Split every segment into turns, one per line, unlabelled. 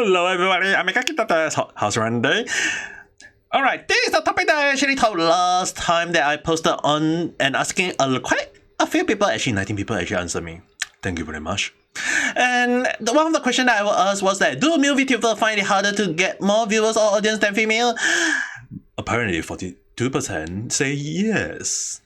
Hello everybody, Ame Gakita, how's your day? Alright, this is the topic that I actually told last time that I posted on and asking quite a few people, actually 19 people actually answered me. Thank you very much. And one of the questions that I was asked was that, do male VTubers find it harder to get more viewers or audience than female? Apparently 42% say yes.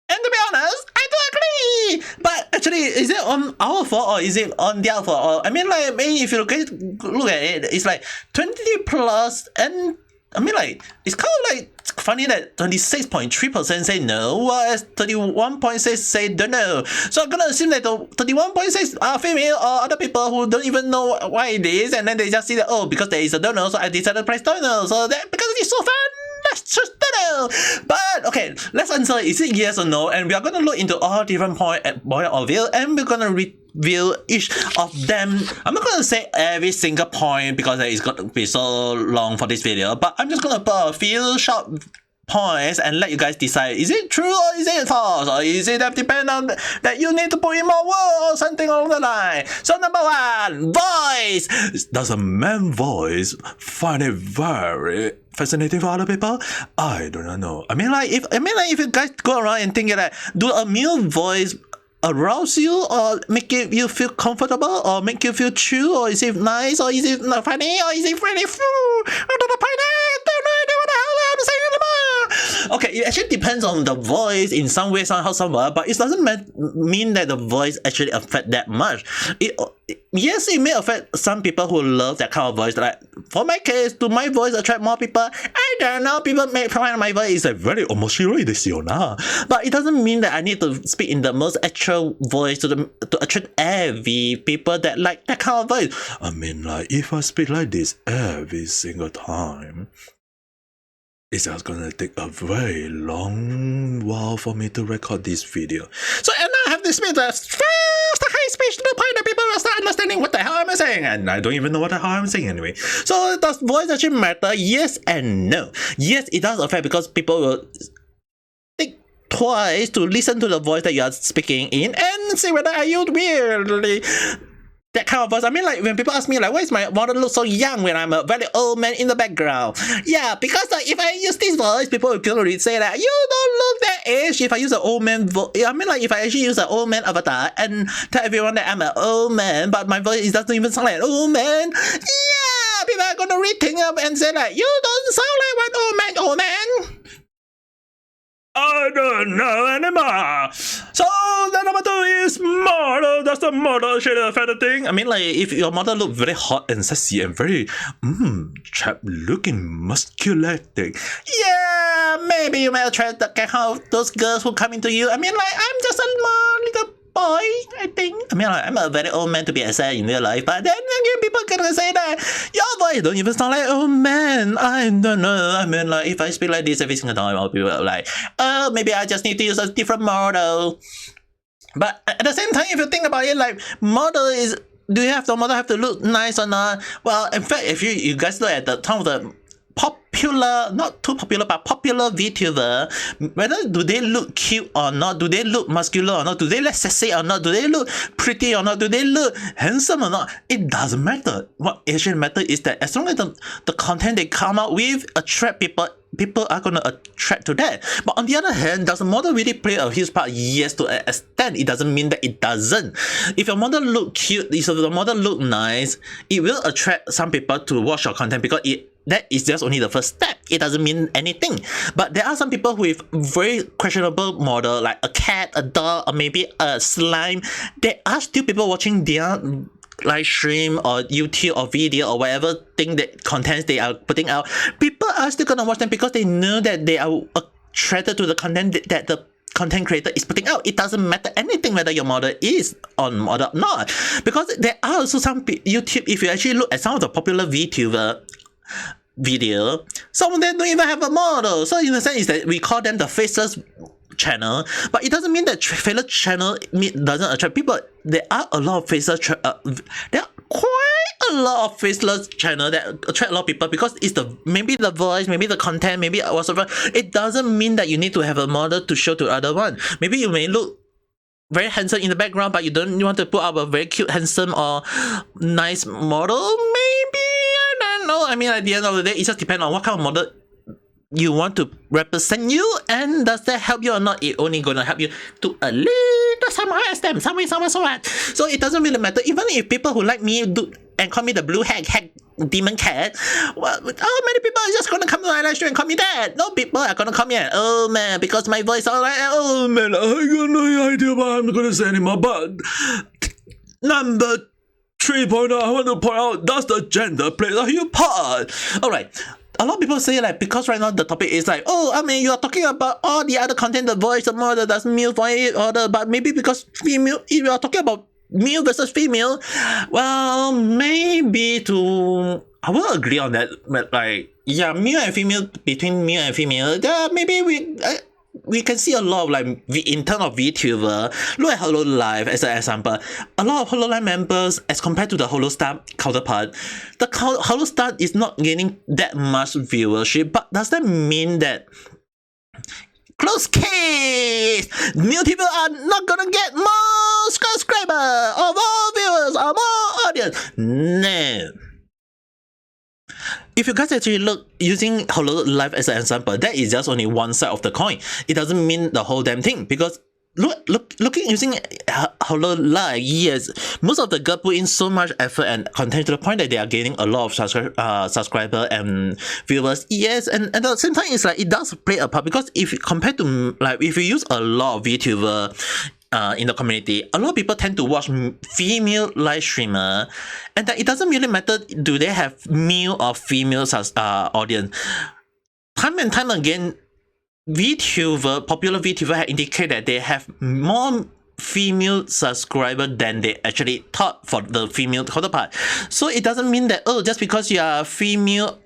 And to be honest, I do agree! But actually, is it on our fault or is it on their fault? Or, I mean, like, maybe if you look at it, it's like 20 plus, and I mean, like, it's kind of like funny that 26.3% say no, whereas 31.6% say don't know. So I'm gonna assume that the 31.6% are female or other people who don't even know why it is, and then they just see that, oh, because there is a don't know, so I decided to press don't know. So that because it's so fun, let's just don't know. But okay, let's answer, is it yes or no? And we are gonna look into all different point of view, and we're gonna reveal each of them. I'm not gonna say every single point because it's gonna be so long for this video, but I'm just gonna put a few short points and let you guys decide, is it true or is it false, or is it that depend on that you need to put in more work or something along the line. So number one, voice. Does a man voice find it very fascinating for other people? I do not know. I mean like if you guys go around and think that, do a male voice arouse you or make you feel comfortable or make you feel true, or is it nice, or is it not funny, or is it really fool? I don't know, what the hell I'm saying anymore. Okay, it actually depends on the voice in some way, somehow, somewhere, but it doesn't mean that the voice actually affect that much. Yes, it may affect some people who love that kind of voice. Like for my case, do my voice attract more people? I don't know. People may find my voice is a very omoshiroi desu yo na. But it doesn't mean that I need to speak in the most actual voice to attract every people that like that kind of voice. I mean, like if I speak like this every single time, it's just gonna take a very long while for me to record this video. So, and I have this speed that's fast, high speech to the point that people will start understanding what the hell am I saying, and I don't even know what the hell I'm saying anyway. So, does voice actually matter? Yes and no. Yes, it does affect because people will think twice to listen to the voice that you are speaking in and see whether are you really that kind of voice. I mean, like when people ask me like, why is my model look so young when I'm a very old man in the background? Yeah, because like if I use this voice, people will clearly say that you don't look that age. If I use an old man voice, I mean, like if I actually use an old man avatar and tell everyone that I'm an old man, but my voice doesn't even sound like an old man. Yeah, people are gonna rethink up and say like, you don't sound like one old man. I don't know anymore. So the number two is model. Does the model share the feather thing? I mean, like if your model look very hot and sexy and very chap looking musculating, yeah, maybe you may attract the kind of those girls who come into you. I mean, like I'm just a small little boy, I think. I mean, like, I'm a very old man to be accepted in real life, but then again, people gonna say that your voice don't even sound like old man. I don't know. I mean, like if I speak like this every single time, I'll be like, oh, maybe I just need to use a different model. But at the same time, if you think about it, like model is, do you have the model have to look nice or not? Well, in fact, if you guys look at the some of the popular, not too popular, but popular VTuber, whether do they look cute or not, do they look muscular or not, do they look sexy or not, do they look pretty or not, do they look handsome or not, it doesn't matter. What actually matters is that as long as the content they come out with attract people, people are going to attract to that. But on the other hand, does the model really play a huge part? Yes, to an extent. It doesn't mean that it doesn't. If your model look cute, if the model look nice, it will attract some people to watch your content because that is just only the first step. It doesn't mean anything. But there are some people with very questionable model, like a cat, a dog, or maybe a slime. There are still people watching their live stream or YouTube or video or whatever thing that contents they are putting out. People are still gonna watch them because they know that they are attracted to the content that the content creator is putting out. It doesn't matter anything whether your model is on model or not, because there are also some YouTube, if you actually look at some of the popular VTuber video, some of them don't even have a model. So in a sense is that we call them the faceless channel, but it doesn't mean that faceless channel doesn't attract people. There are a lot of faceless there are quite a lot of faceless channel that attract a lot of people because it's maybe the voice, maybe the content, maybe whatever. It doesn't mean that you need to have a model to show to other one. Maybe you may look very handsome in the background, but you don't want to put up a very cute, handsome or nice model, maybe, I don't know. I mean, at the end of the day, it just depends on what kind of model you want to represent you, and does that help you or not? It only gonna help you to a little somehow extent, some way, so what. So it doesn't really matter. Even if people who like me do and call me the blue hack demon cat, well, how many people are just gonna come to my live stream and call me that? No people are gonna come here. Oh man, because my voice all like, oh man, I got no idea what I'm gonna say anymore. But number 3.0, I want to point out, does the gender play a huge part? Alright. A lot of people say, like, because right now the topic is like, oh, I mean, you are talking about all the other content, the voice, the model, that's male for it, or the, but maybe because female, if you are talking about male versus female, well, maybe I will agree on that, but like, yeah, male and female, between male and female, maybe we can see a lot of, like, in terms of VTuber, look at HoloLive as an example. A lot of HoloLive members, as compared to the HoloStar counterpart, the HoloStar is not gaining that much viewership, but does that mean that, close case, new people are not gonna get more subscribers, or more viewers, or more audience? No. If you guys actually look using HoloLive as an example, that is just only one side of the coin. It doesn't mean the whole damn thing, because looking using HoloLive, yes, most of the girls put in so much effort and content to the point that they are gaining a lot of subscribers and viewers. Yes, and at the same time, it's like it does play a part, because if compared to, like, if you use a lot of VTuber in the community, a lot of people tend to watch female live streamer, and that it doesn't really matter do they have male or female audience. Time and time again, popular VTuber have indicated that they have more female subscribers than they actually thought for the female counterpart. So it doesn't mean that, oh, just because you are female,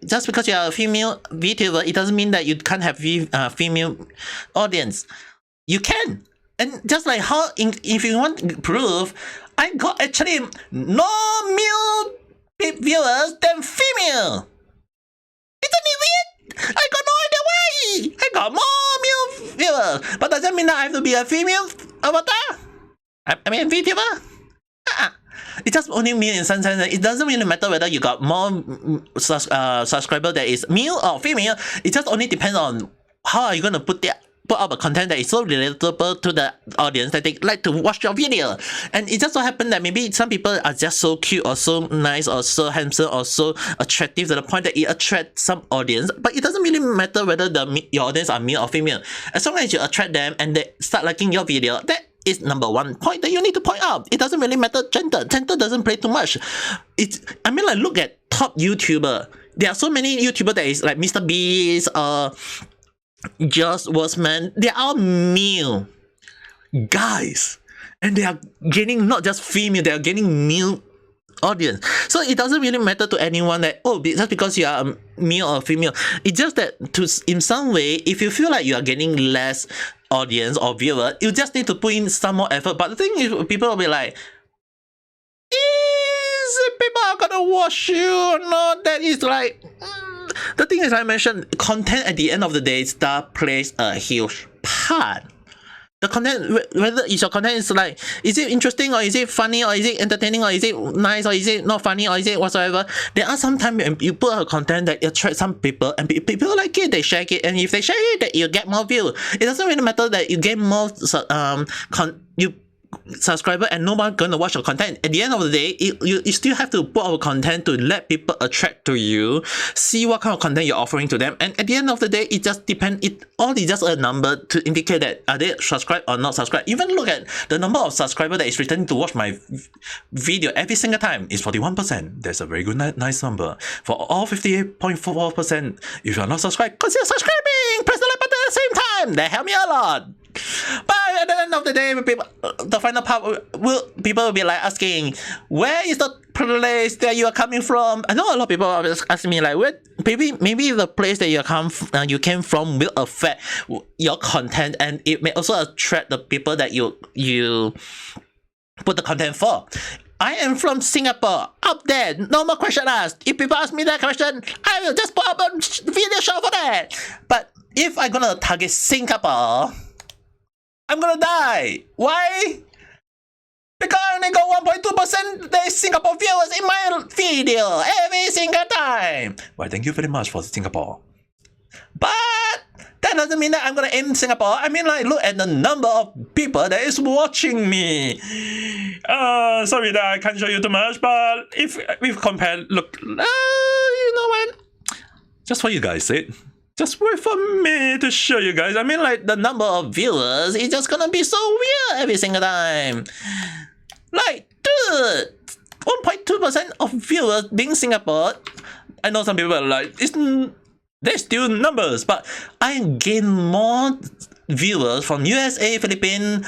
just because you are a female VTuber, it doesn't mean that you can't have female audience. You can. And just like how, if you want proof, I got actually more male viewers than female. Isn't it weird? I got no idea why. I got more male viewers. But does that mean that I have to be a female avatar? I mean, VTuber? It just only means in some sense that it doesn't really matter whether you got more subscriber that is male or female. It just only depends on how are you going to put up a content that is so relatable to the audience that they like to watch your video. And it just so happened that maybe some people are just so cute or so nice or so handsome or so attractive to the point that it attracts some audience. But it doesn't really matter whether your audience are male or female. As long as you attract them and they start liking your video, that is number one point that you need to point out. It doesn't really matter gender. Gender doesn't play too much. I mean, like, look at top YouTuber. There are so many YouTuber that is like Mr. Beast or Just Wordsman. They are all male guys, and they are gaining not just female, they are gaining male audience. So it doesn't really matter to anyone that, oh, just because you are male or female. It's just that in some way, if you feel like you are getting less audience or viewer, you just need to put in some more effort. But the thing is, people will be like, is people are gonna watch you or not? That is like, the thing is, I mentioned content at the end of the day plays a huge part. The content, whether your content is like, is it interesting or is it funny or is it entertaining or is it nice or is it not funny or is it whatsoever, there are sometimes you put a content that attracts some people and people like it, they share it, and if they share it, that you get more views. It doesn't really matter that you get more subscriber and no one gonna watch your content. At the end of the day, you still have to put our content to let people attract to you, see what kind of content you're offering to them, and at the end of the day, it just depends. It all is just a number to indicate that are they subscribed or not subscribed. Even look at the number of subscribers that is returning to watch my video every single time is 41%. That's a very good nice number. For all 58.44%, if you're not subscribed, consider subscribing. Press the like button at the same time. That help me a lot. But at the end of the day, the final part people will be like asking, where is the place that you are coming from? I know a lot of people are asking me like, where maybe the place that you came from will affect your content, and it may also attract the people that you put the content for. I am from Singapore. Up there, no more question asked. If people ask me that question, I will just put up a video show for that. But if I'm gonna target Singapore, I'm gonna die. Why? Because I only got 1.2% the Singapore viewers in my video every single time. Well, thank you very much for Singapore. But that doesn't mean that I'm gonna end Singapore. I mean, like, look at the number of people that is watching me. Sorry that I can't show you too much, but if we compare, look, you know what? Just for you guys, just wait for me to show you guys. I mean, like, the number of viewers is just gonna be so weird every single time. Like, dude, 1.2% of viewers being Singapore. I know some people are like, there's still numbers, but I gain more viewers from USA, Philippines.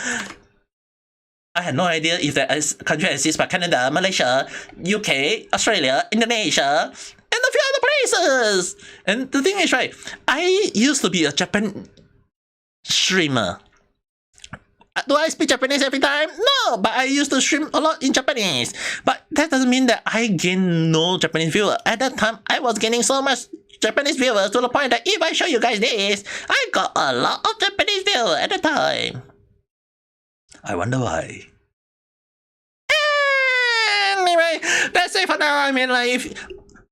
I had no idea if that country exists, but Canada, Malaysia, UK, Australia, Indonesia, and a few other places. And the thing is, right, I used to be a Japan streamer. Do I speak Japanese every time? No, but I used to stream a lot in Japanese. But that doesn't mean that I gain no Japanese viewers. At that time, I was gaining so much Japanese viewers to the point that if I show you guys this, I got a lot of Japanese viewers at the time. I wonder why. Anyway, that's it for now. I mean, like,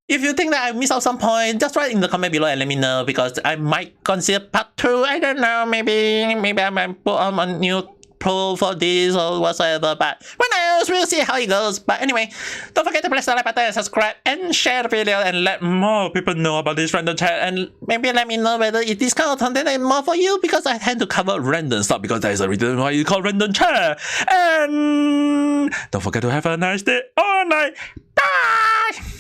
if you think that I missed out some point, just write in the comment below and let me know, because I might consider part 2. I don't know, maybe I might put on a new pro for this or whatsoever, but who knows, we'll see how it goes. But anyway, don't forget to press the like button and subscribe and share the video and let more people know about this random chat, and maybe let me know whether if this kind of content is more for you, because I tend to cover random stuff because that is the reason why you call random chat. And don't forget to have a nice day or night. Bye!